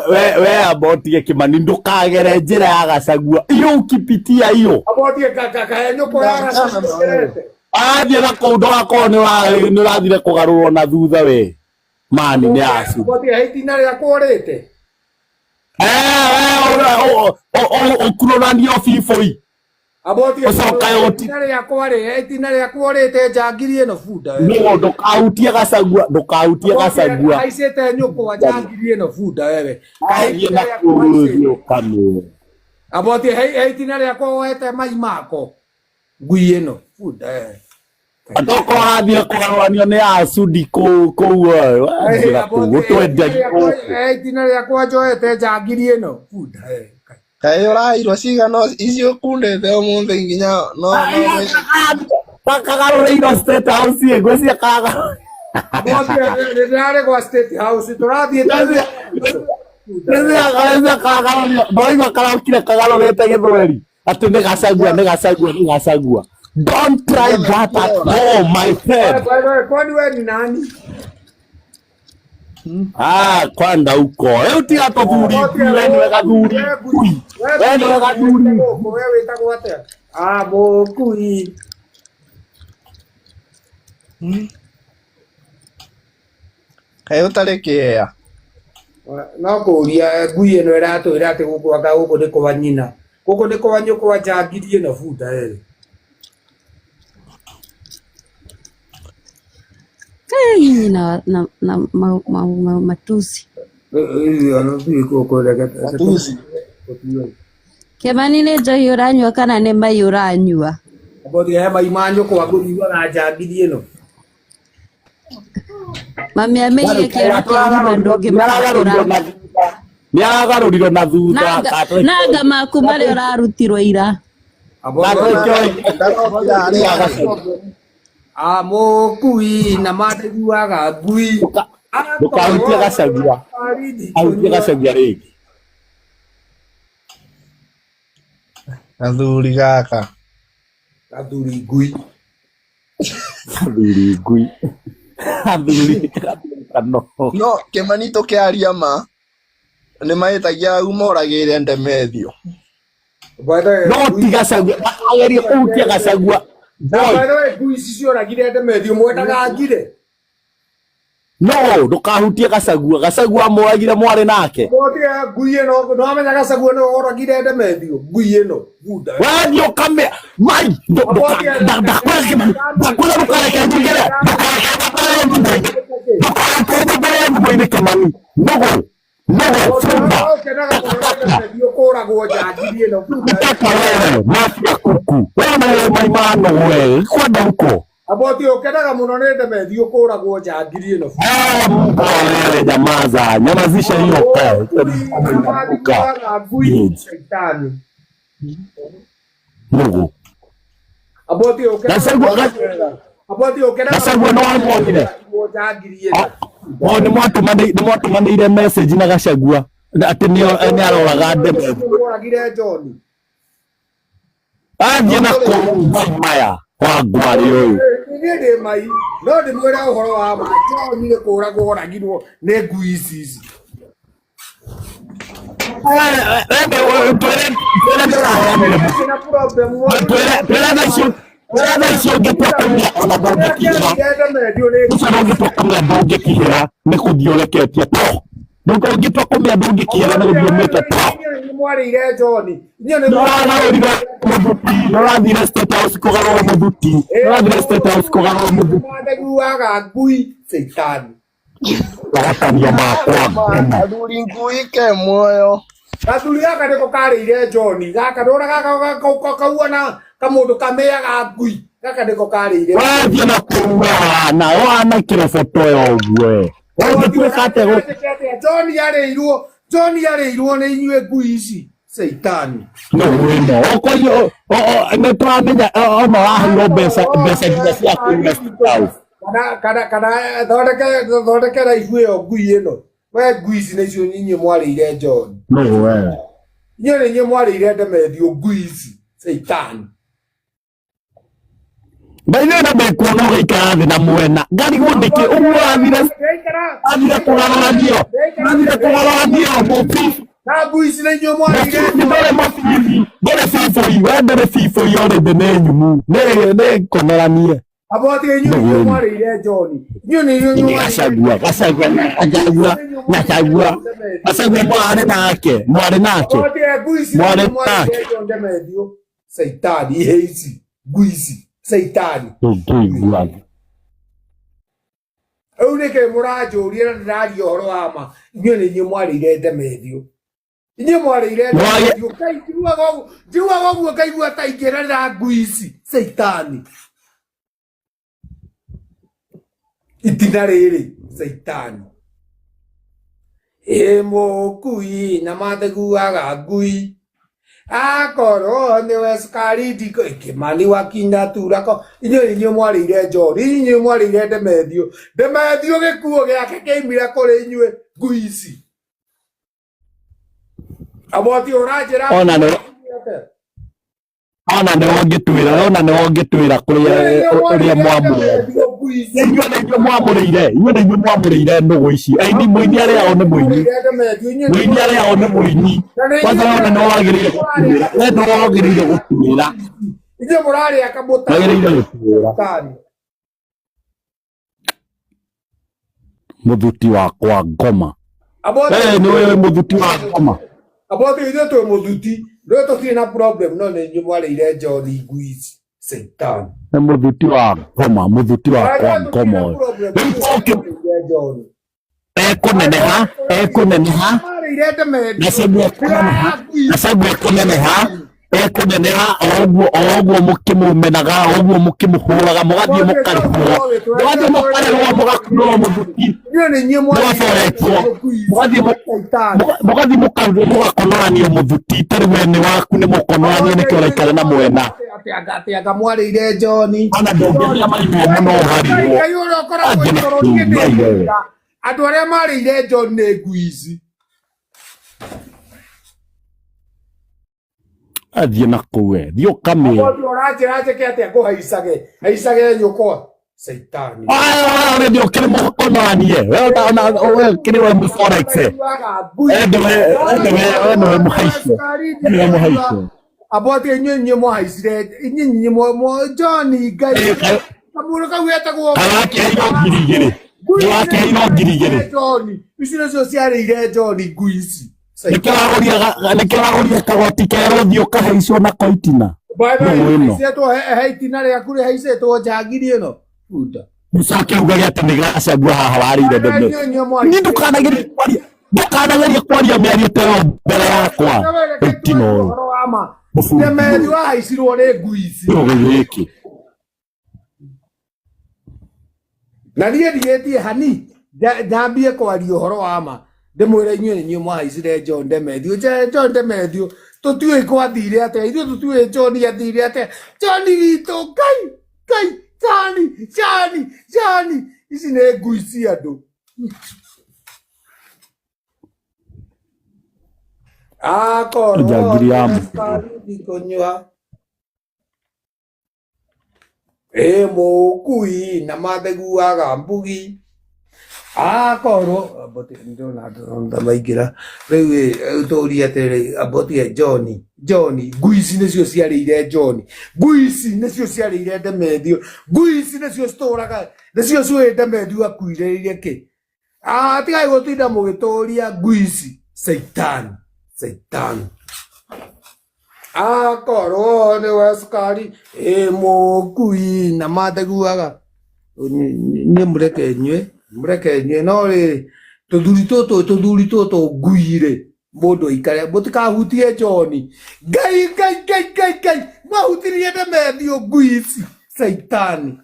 we abotie Kimani ndukagere njira ya Gachagua iyo ukipitia iyo abotie kaka nyoko ya Gachagua athie na kundu wako ni urathire kugarurwo na thutha we mani ni acu abotie heitina ria kurite ukuronanio biboi abotie heitina ria kwari heitina ria kurite njangiri ino bunda no ndukahutie Gachagua haicite nyoko wa njangiri ino bunda wewe kahia kurio kame abotie heitina ria kwete mai mako ngui ino bunda atoko hathire kugarwanio ni acu ndiku gutwendia heitina ria kwa njoete njangiri ino bunda kaĩ ũrairwo cigano icio kundĩte ũmũthĩ nginya no kagarureirwo State House ngwĩciria kaga nĩndarĩ gwa State House tũrathiĩ ndoigua karaukire kagarũrĩte gĩthweri atĩ nĩ Gachagua don't try that at home my friend kwani we ni nani kwanda uko eu tiga tuthuri wewe gathuri wewe gathuri wewe witagwo atia mukui kaĩ ũtarĩ kĩea no kũria ngui ĩno ĩratwĩra atĩ gũkũ anga gũkũ nĩ kwa nyina gũkũ nĩ kwa nyũkũ wa njangiri ĩno bunda ĩrĩ na matusi Kimani nĩ njohi ũranyua kana nĩ mai ũranyua abothi he mai ma nyũkũ wa kũnyua na njangiri ĩno mami amenye kĩero kĩa ndũngĩmakũra nĩaragarũrirwo na thutha nanga maku marĩa ũrarutirwo ira mukui na matiguaga ngui ndukahutie Gachagua ahutie Gachagua rĩngĩ gathuri gaka gathuri ngui no Kimani tũkĩaria ma nĩ mahĩtagia uma ũragĩre Ndemethio no ti Gachagua agerie kũhutia Gachagua ngui ici cioragire Ndemethio mwendaga ngire no ndukahutie Gachagua moragire mwarĩ nake ngui ĩno no amenya Gachagua no oragire Ndemethio ngui ĩno bunda wewe ukame mai kuragwo njangiri ĩno aboti ukenaga muno nĩ Ndemethio kuragwo njangiri ĩno nyamaza nyamazisha hiyo ngui shaitani Mungu aboti ukenaga Gachagua no amwonire njangiri ĩno nĩ mwatũmanĩire message na Gachagua atĩ nĩ aroraga Ndemethio oragire John athiĩ na kũmaya wa ngwari ũyũ nĩ mai no ndĩmwĩre ũhoro wa ma John nĩ kũragwo oragirwo nĩ ngui ici ndũngĩkĩhĩra nĩ gũthiĩ ũreketie to ndũngĩtua kũmĩa ndũngĩkĩhĩra nĩ gũthiĩ ũmĩte to mwarĩire John nĩũrathire State House kũgarũra mũthuti mandeguaga ngui shaitani agatania makwa gathuri ngui ke muoyo gathuri gaka nĩko karĩire John gaka ndũra gaka kauana kamũndũ kamĩaga ngui gaka nĩko karĩire wathiĩ na kũruana wanakĩra foto ĩyo ũguo John arĩirwo nĩ inyuĩ ngui ici shaitani no wĩno okoyo nĩ tũramenya ona waheirwo mbeca nginya cia kũruga State House kana thondeke raibu ĩyo ngui ĩno we ngui ici nĩcio inyuĩ mwarĩire John no we inyuĩ nĩ inyuĩ mwarĩire Ndemethio ngui ici shaitani Baina na be kuona gĩikara na mwena. Ngari gũndĩke ũguo athire kũgarũra ndio. Athire kũgarũra ndio mũpi. Na buici na nyuo mwarĩire. Ndore mabibi. Ndore biboi. We ndore biboi already nĩ nyumu. Nĩ konoranie. Aboti nyuo mwarĩire John. Nyuo nĩ nyuo Gacagua. Mwari nake. Aboti buici Mwari mwarĩire John Demedio. Saitani heici. Buici. Saitani. Ndũiguaga. Nĩkĩ mũranjũria na ndĩraria ũhoro wa ma. Inyuĩ nĩ inyuĩ mwarĩire Demedio. Inyuĩ mwarĩire Demedio. Njiuaga ũguo ngaigua ta ingĩrĩra ngui ici. Saitani. Itina rĩrĩ. Saitani. Mũkui na matheguaga ngui. Akorwo nĩwe cukari ndiko Kĩmani wakinya turako. Inyuĩ mwarĩire John. Inyuĩ mwarĩire Demedio. Demedio gĩkuo gĩake kĩaumire kũrĩ inyuĩ ngui ici. Aboti ũranjĩra ona nĩ wongĩtwĩra kũrĩa mwamũrĩire. Inyuĩ nĩ mwamũrĩire nũgũ ici. Aini mũini arĩa ao nĩ mũini. Mũini arĩa ao nĩ mũini. Kwanza ona nĩ wagĩrĩire gũtwĩra. Inyuĩ mũrarĩa kamũta. Wagĩrĩire gũtwĩra. Mũthuti wakwa ngoma. Nĩwe mũthuti wa ngoma. Aboti ithuĩ twĩ mũthuti. Rĩu tũtirĩ na problem no nĩ inyuĩ mwarĩire John ngui ici. Saitani. Nĩ mũthuti wa ngoma. Mũthuti wakwa ngoma. Ekũneneha. Nacagua ekũneneha oguo mũkĩmũmenaga oguo mũkĩmũhũraga mũgathiĩ mũkarĩhwo mũgakurwo mũthuti mũgathiĩ mũgakonoranio mũthuti tarĩ wene waku nĩ mũkonoranie nĩkĩo ũraikara na mwena anga mwarĩire John ona ndũngĩria maigua mũno ũharirwo andũ arĩa marĩire John nĩ ngui ici. Athiĩ na kũu thiĩ ũkamĩe. Ũranjĩra njĩke atĩa ngũhaicage nyũkwa. Saitani. Already ũkĩrĩ mũkonoranie. We kĩrĩ we mũforex. Nĩwe mũhaicio. Aboti inyuĩ mũhaicire. Inyuĩ John Ngai. Kamũro kau getagwo. Nĩwakeirwo ngiri igĩrĩ. Ici nĩcio ciarĩire John ngui ici. Nĩkĩragũria kagoti kerwo thiĩ ũkahaicwo na koitina. Haicĩtwo heitina rĩaku rĩhaicĩtwo njangiri ĩno. Mũcoke ugage atĩ nĩ Gachagua haha warĩire Demedio. Ndũkanagerie kwaria mĩario ta ĩyo mbere yakwa. Koitina ũyũ. Demedio ahaicirwo nĩ ngui ici. Gĩkĩ. Na niĩ ndigĩtie hani ndambie kwaria ũhoro wa ma. Ndĩmwĩre inyuĩ nĩ inyuĩ mwahaicire John Demedio. John Demedio tũtiũĩ gwathire atĩa. Ithuĩ tũtiũĩ John athire atĩa. John witũ Ngai John ici nĩ ngui cia andũ. Akorwo ndikũnyua mũkui na matheguaga mbugi. Akorwo aboti ndona maingĩra rĩu tũria atĩrĩ aboti John ngui ici nĩcio ciarĩire John. Ngui ici nĩcio ciarĩire Demedio. Ngui ici nĩcio citũraga nĩcio ciũĩ Demedio akuirĩire kĩ. Tigai gũtinda mũgĩtũria ngui ici. Saitani. Akorwo nĩwe cukari mũkui na matheguaga. Niĩ mũreke nyue no rĩrĩ tũthuri tũtũ ngui-rĩ mũndũ aikare mũtikahutie John. Ngai mwahutirie Demedio ngui ici. Saitani.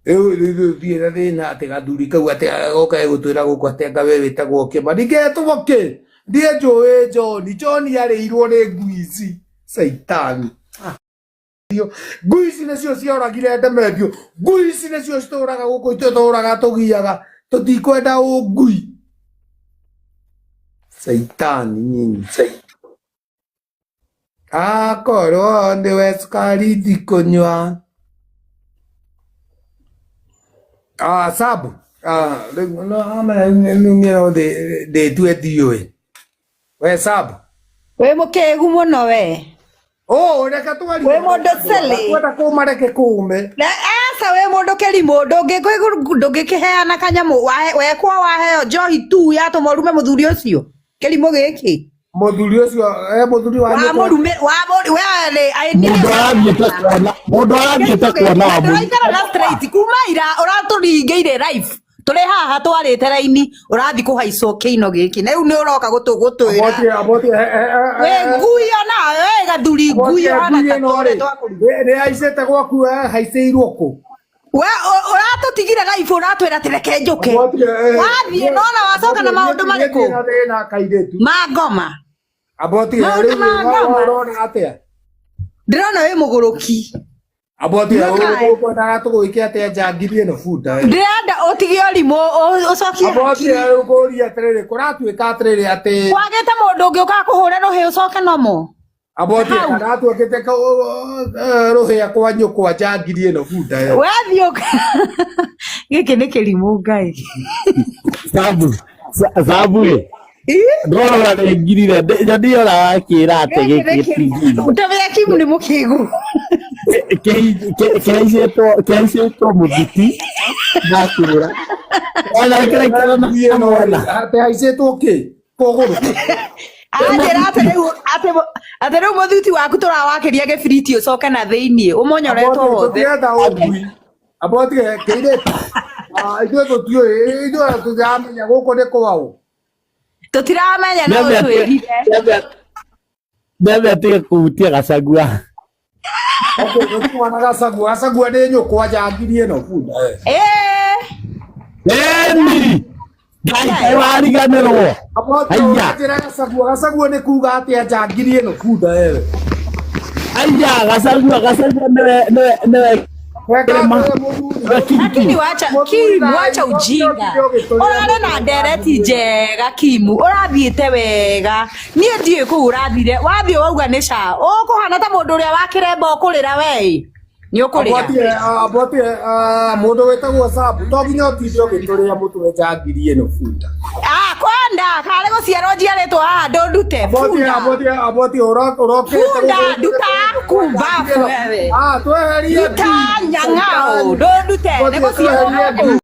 Rĩu thiĩ na thĩna atĩ gathuri kau atĩ goka gũtwĩra gũkũ atĩ anga we wĩtagwo Kĩmani. Getwo kĩ? Ndiĩ njũĩ John arĩirwo nĩ ngui ici. Saitani. Ngui ici nĩcio cioragire Demedio. Ngui ici nĩcio citũraga gũkũ ithuĩ tũraga tũgiaga. Tũtikwenda ngui. Saitani nyinyi. Akorwo ndiwe cukari ndikũnyua. Sabu no ndĩtue ndiũĩ. We Sabu We mũkĩgu mũno we. Reka tũgari. We mũndũ silly. Kwenda kũmareke kũme. Asa we mũndũ kĩrimũ ndũngĩkĩheana kanyamũ wekwa waheo njohi tu ya tũmorume mũthuri ũcio. Kĩrimũ gĩkĩ. Mũthuri ũcio mũthuri wa mũrume mũndũ arathiĩte kuona wa mũndũ na straight kuma ira ũratũringĩire life tũrĩ haha twarĩte raini ũrathi kũhaicwo kĩino gĩkĩ na rĩu nĩ ũroka gũtwĩra we nguyo nawe we gathuri nguyo nĩ haicĩte gwaku haicĩirwo kũ we ũratũtigire life ũratwĩra tĩreke njũke wathiĩ nona wacoka na maũndũ marĩkũ mangoma ndĩrona wĩ mũgũrũki ndĩrenda ũtige ũrimũ ũcokie kwagĩte mũndũ ũngĩ ũkaga kũhũre rũhĩ ũcoke nomo rũhĩa kwa nyũkwa njangirie ĩno bunda wathiĩ gĩkĩ nĩ kĩrimũ Ngai Sabu ndorora nĩ ngirire ndiora wakĩra atĩ gĩkĩ ũtavĩa kimu nĩ mũkĩgu kĩhaicĩtwo mũthiti nakũra ona kĩrekera na mwana haicĩtwo kĩ kũgũrũ atĩ rĩu mũthuti waku tũrawakĩria gĩbiriti ũcoke na thĩiniĩ ũmonyoretwo wothe ithuĩ tũtiramenya gũkũ nĩ kwao tũtiramenya no twĩrire mbembe atige kũhutia gacagua gacagua nĩ nyũkwa njangirie ĩno bunda eni Ngai wariganĩrwo gacagua nĩ kuga atĩa njangirie ĩno bunda wewe aya gacagua nĩwe lakini wacha ujinga urare na ndereti njega Kimu urathiĩte wega niĩ ndiĩ kũu ũrathire wathiĩ wauga nĩ ca ũkũhana ta mũndũ ũrĩa wakĩremba ũkũrĩra we nĩ ũkũrĩra mũndũ wĩtagwo Sabu to nginya ũtinde ũgĩtũrĩra mũtwe njangirie ĩno bunda kwenda karĩ gũciarwo njiarĩtwo haha ndũndute bunda nduta kumbafu wewe tweherie nyang'ao ndũndute nĩ gũciarwo